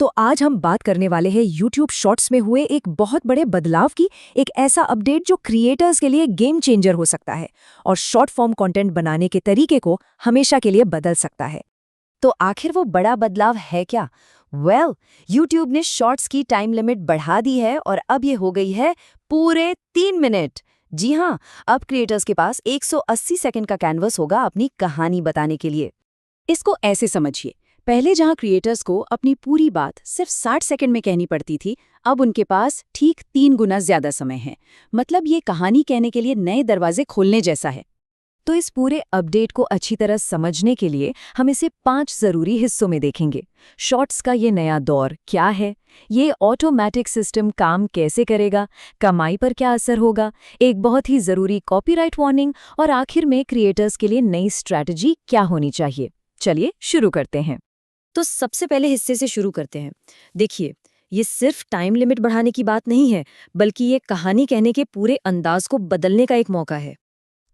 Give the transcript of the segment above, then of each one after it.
तो आज हम बात करने वाले हैं YouTube शॉर्ट्स में हुए एक बहुत बड़े बदलाव की, एक ऐसा अपडेट जो क्रिएटर्स के लिए गेम चेंजर हो सकता है और शॉर्ट फॉर्म कंटेंट बनाने के तरीके को हमेशा के लिए बदल सकता है। तो आखिर वो बड़ा बदलाव है क्या? YouTube ने शॉर्ट्स की टाइम लिमिट बढ़ा दी है और अब ये हो गई है पूरे 3 मिनट। जी हाँ, अब क्रिएटर्स के पास 180 सेकंड का कैनवस होगा अपनी कहानी बताने के लिए। इसको ऐसे समझिए, पहले जहां क्रिएटर्स को अपनी पूरी बात सिर्फ 60 सेकंड में कहनी पड़ती थी, अब उनके पास ठीक 3 गुना ज्यादा समय है। मतलब ये कहानी कहने के लिए नए दरवाजे खोलने जैसा है। तो इस पूरे अपडेट को अच्छी तरह समझने के लिए हम इसे 5 जरूरी हिस्सों में देखेंगे। शॉर्ट्स का ये नया दौर क्या है, ये ऑटोमेटिक सिस्टम काम कैसे करेगा, कमाई पर क्या असर होगा, एक बहुत ही जरूरी कॉपीराइट वार्निंग और आखिर में क्रिएटर्स के लिए नई स्ट्रैटेजी क्या होनी चाहिए। चलिए शुरू करते हैं। तो सबसे पहले हिस्से से शुरू करते हैं। देखिए, ये सिर्फ टाइम लिमिट बढ़ाने की बात नहीं है, बल्कि ये कहानी कहने के पूरे अंदाज को बदलने का एक मौका है।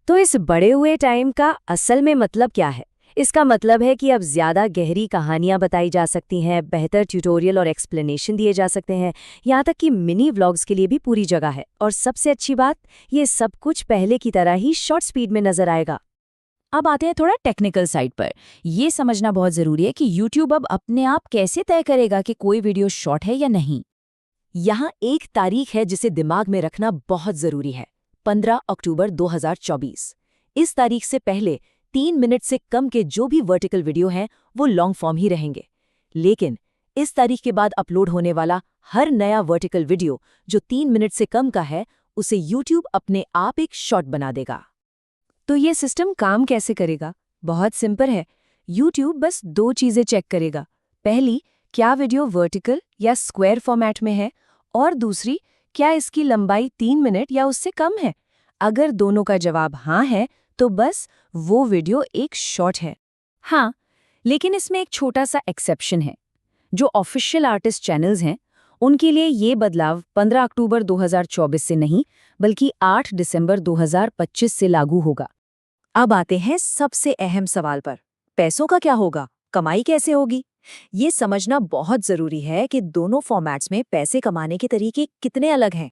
तो इस बढ़े हुए टाइम का असल में मतलब क्या है? इसका मतलब है कि अब ज्यादा गहरी कहानियां बताई जा सकती हैं, बेहतर ट्यूटोरियल और एक्सप्लेनेशन दिए जा सकते हैं, यहाँ तक कि मिनी व्लॉग्स के लिए भी पूरी जगह है। और सबसे अच्छी बात, ये सब कुछ पहले की तरह ही शॉर्ट स्पीड में नजर आएगा। अब आते हैं थोड़ा टेक्निकल साइड पर। ये समझना बहुत जरूरी है कि YouTube अब अपने आप कैसे तय करेगा कि कोई वीडियो शॉर्ट है या नहीं। यहाँ एक तारीख है जिसे दिमाग में रखना बहुत जरूरी है, 15 अक्टूबर 2024। इस तारीख से पहले 3 मिनट से कम के जो भी वर्टिकल वीडियो हैं वो लॉन्ग फॉर्म ही रहेंगे। लेकिन इस तारीख के बाद अपलोड होने वाला हर नया वर्टिकल वीडियो जो 3 मिनट से कम का है, उसे YouTube अपने आप एक शॉर्ट बना देगा। तो ये सिस्टम काम कैसे करेगा? बहुत सिंपल है। YouTube बस 2 चीजें चेक करेगा। पहली, क्या वीडियो वर्टिकल या स्क्वायर फॉर्मेट में है, और दूसरी, क्या इसकी लंबाई 3 मिनट या उससे कम है। अगर दोनों का जवाब हाँ है तो बस वो वीडियो एक शॉर्ट है। हाँ, लेकिन इसमें एक छोटा सा एक्सेप्शन है। जो ऑफिशियल आर्टिस्ट चैनल्स हैं, उनके लिए ये बदलाव 15 अक्टूबर 2024 से नहीं, बल्कि 8 दिसंबर 2025 से लागू होगा। अब आते हैं सबसे अहम सवाल पर। पैसों का क्या होगा? कमाई कैसे होगी? ये समझना बहुत जरूरी है कि दोनों फॉर्मेट्स में पैसे कमाने के तरीके कितने अलग हैं।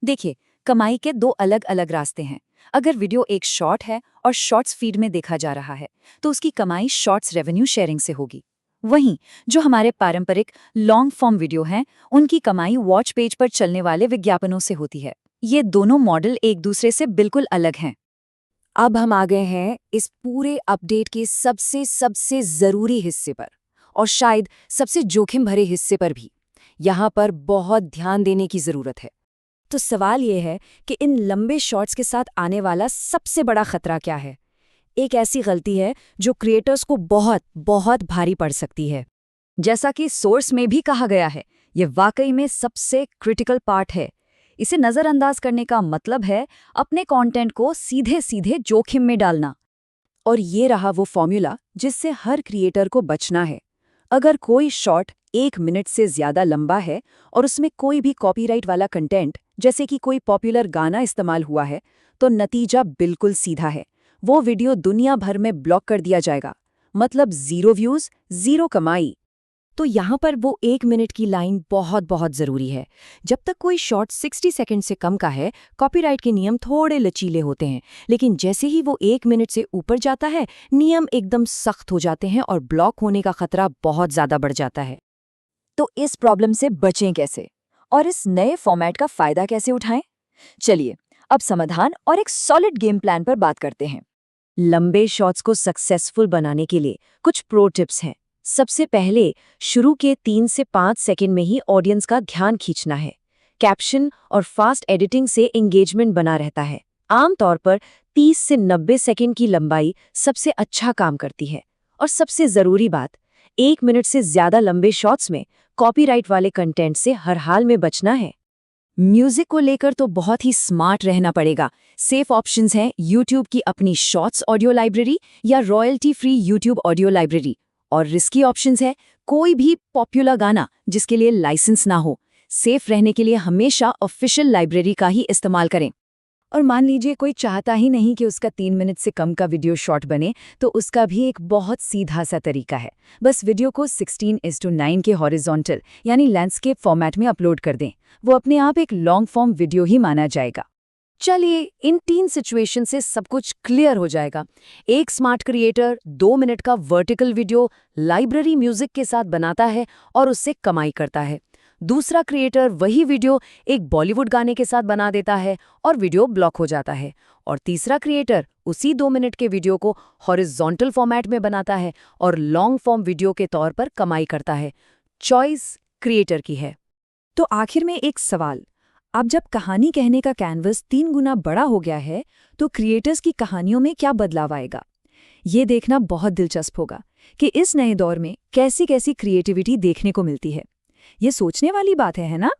देखिए, कमाई के 2 अलग अलग रास्ते हैं। अगर वीडियो एक शॉर्ट है और शॉर्ट्स फीड में देखा जा रहा है, तो उसकी कमाई शॉर्ट्स रेवेन्यू शेयरिंग से होगी। वहीं जो हमारे पारंपरिक लॉन्ग फॉर्म वीडियो हैं, उनकी कमाई वॉच पेज पर चलने वाले विज्ञापनों से होती है। ये दोनों मॉडल एक दूसरे से बिल्कुल अलग हैं। अब हम आ गए हैं इस पूरे अपडेट के सबसे जरूरी हिस्से पर, और शायद सबसे जोखिम भरे हिस्से पर भी। यहाँ पर बहुत ध्यान देने की जरूरत है। तो सवाल ये है कि इन लंबे शॉर्ट्स के साथ आने वाला सबसे बड़ा खतरा क्या है? एक ऐसी गलती है जो क्रिएटर्स को बहुत बहुत भारी पड़ सकती है। जैसा कि सोर्स में भी कहा गया है, ये वाकई में सबसे क्रिटिकल पार्ट है। इसे नज़रअंदाज करने का मतलब है अपने कंटेंट को सीधे सीधे जोखिम में डालना। और ये रहा वो फॉर्मूला जिससे हर क्रिएटर को बचना है। अगर कोई शॉर्ट 1 मिनट से ज्यादा लंबा है और उसमें कोई भी कॉपीराइट वाला कंटेंट, जैसे कि कोई पॉपुलर गाना इस्तेमाल हुआ है, तो नतीजा बिल्कुल सीधा है। वो वीडियो दुनिया भर में ब्लॉक कर दिया जाएगा। मतलब 0 व्यूज, 0 कमाई। तो यहाँ पर वो 1 मिनट की लाइन बहुत बहुत जरूरी है। जब तक कोई शॉर्ट 60 सेकंड से कम का है, कॉपीराइट के नियम थोड़े लचीले होते हैं, लेकिन जैसे ही वो 1 मिनट से ऊपर जाता है, नियम एकदम सख्त हो जाते हैं और ब्लॉक होने का खतरा बहुत ज्यादा बढ़ जाता है। तो इस प्रॉब्लम से बचें कैसे, और इस नए फॉर्मेट का फायदा कैसे उठाएं? चलिए अब समाधान और एक सॉलिड गेम प्लान पर बात करते हैं। लंबे शॉट्स को सक्सेसफुल बनाने के लिए कुछ प्रो टिप्स हैं। सबसे पहले, शुरू के 3 से 5 सेकंड में ही ऑडियंस का ध्यान खींचना है। कैप्शन और फास्ट एडिटिंग से एंगेजमेंट बना रहता है। आमतौर पर 30 से 90 सेकंड की लंबाई सबसे अच्छा काम करती है। और सबसे जरूरी बात, 1 मिनट से ज्यादा लंबे शॉट्स में कॉपीराइट वाले कंटेंट से हर हाल में बचना है। म्यूजिक को लेकर तो बहुत ही स्मार्ट रहना पड़ेगा। सेफ ऑप्शंस हैं YouTube की अपनी शॉर्ट्स ऑडियो लाइब्रेरी या royalty free YouTube audio library. और रिस्की ऑप्शंस है कोई भी पॉपुलर गाना जिसके लिए लाइसेंस ना हो। सेफ रहने के लिए हमेशा ऑफिशियल लाइब्रेरी का ही इस्तेमाल करें। और मान लीजिए कोई चाहता ही नहीं कि उसका 3 मिनट से कम का वीडियो शॉर्ट बने, तो उसका भी एक बहुत सीधा सा तरीका है। बस वीडियो को 16:9 के हॉरिजॉन्टल यानी लैंडस्केप फॉर्मेट में अपलोड कर दें। वो अपने आप एक लॉन्ग फॉर्म वीडियो ही माना जाएगा। चलिए, इन 3 सिचुएशन से सब कुछ क्लियर हो जाएगा। एक स्मार्ट क्रिएटर 2 मिनट का वर्टिकल वीडियो लाइब्रेरी म्यूजिक के साथ बनाता है और उससे कमाई करता है। दूसरा क्रिएटर वही वीडियो एक बॉलीवुड गाने के साथ बना देता है और वीडियो ब्लॉक हो जाता है। और तीसरा क्रिएटर उसी 2 मिनट के वीडियो को हॉरिजॉन्टल फॉर्मेट में बनाता है और लॉन्ग फॉर्म वीडियो के तौर पर कमाई करता है। चॉइस क्रिएटर की है। तो आखिर में एक सवाल, अब जब कहानी कहने का कैनवस 3 गुना बड़ा हो गया है, तो क्रिएटर्स की कहानियों में क्या बदलाव आएगा? ये देखना बहुत दिलचस्प होगा कि इस नए दौर में कैसी कैसी क्रिएटिविटी देखने को मिलती है। ये सोचने वाली बात है ना?